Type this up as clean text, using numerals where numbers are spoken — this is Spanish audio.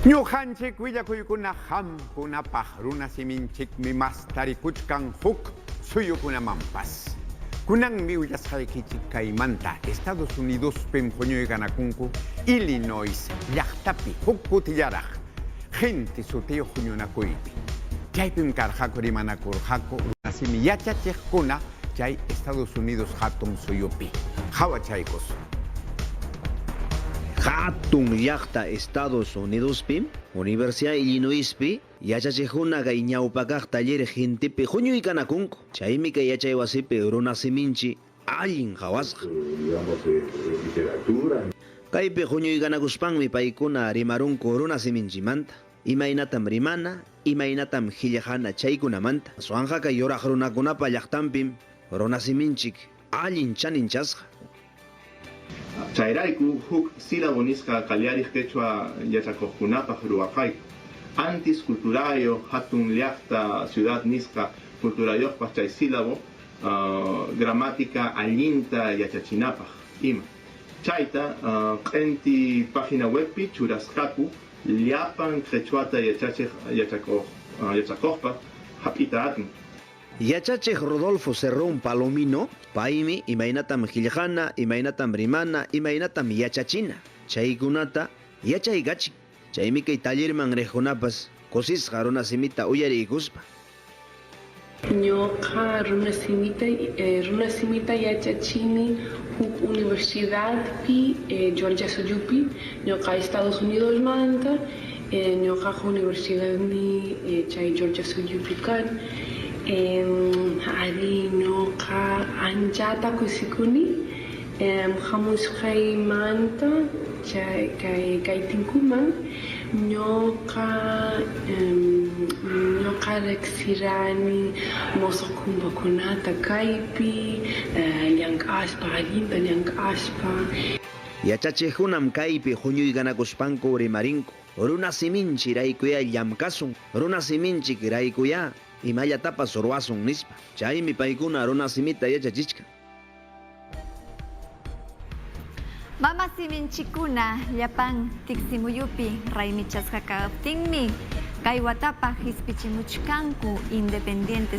Ñuqanchik willakuykuna hamkunapaq runasiminchikmi mastarikuchkan huk suyukunamanpas. Kunanmi willasqaykichik kaymanta Estados Unidospim huñuykanakunku Illinois llaqtapi huk kutillaraq gente sutiyo huñunakuypi. Chaypim karqaku rimanakurqaku runasimi yachachiqkuna chay Estados Unidos hatun suyupi. Hawachaykus. Hatun llaqta Estados Unidospi, Universidad Illinoispi, yachachiqkuna kay ñawpakaq taller gentepi huñuykanakunku. Chaymi kay yachay wasipi runasiminchi allin hawasqa. Literatura. Kaypi huñuykanakuspanmi paykuna rimarunku runasiminchimanta. Imaynatam rimana, imaynatam hillajana chaykunamanta. Suanja kay yuraq runakunapa llaqtanpim runasiminchik allin chaninchasqa. Chayrayku huk sílabo nisqa kallarij quechua yachakuqkunapaq ruwaqayku. Antis culturayo hatun llaqta ciudad nisqa culturayuqpaq chay sílabo gramática allinta yachachinapaq ima. Chayta q'enti página webpi churasqaku llapan quechuata yachakuqpaq hap'ita atun. Yachachiq Rodolfo Cerrón Palomino, paymi imaynatam hillajana, imaynatam rimana, imaynatam yachachina. Chaykunata yachaygachik. Chaymi kay tallerman riqkunapas kusisqa runasimita uyarikuspa. Ñuqa runasimita yachachini huk universidadpi Georgia suyupi, ñuqa Estados Unidos manta, ñuqa universidadmi chay Georgia suyupi kan. Ari ñuqa anchata kusikuni hamusqaymanta kay tinkuman ñuqa riqsirani mosoq kumbakunata kaypi llank'aspa allinta llank'aspa. Yachachiqkunam kaypi huñuykanakuspanku rimarinku. Runasiminchi raykuya llamkasun, runasiminchik raykuya imallatapas ruwasun nispa. Chaymi paykuna runasimita yachachichkan. Mamasiminchikuna llapan tiksimuyupi raymichasqa kaptinmi kay watapa hispichimuchkanku Independiente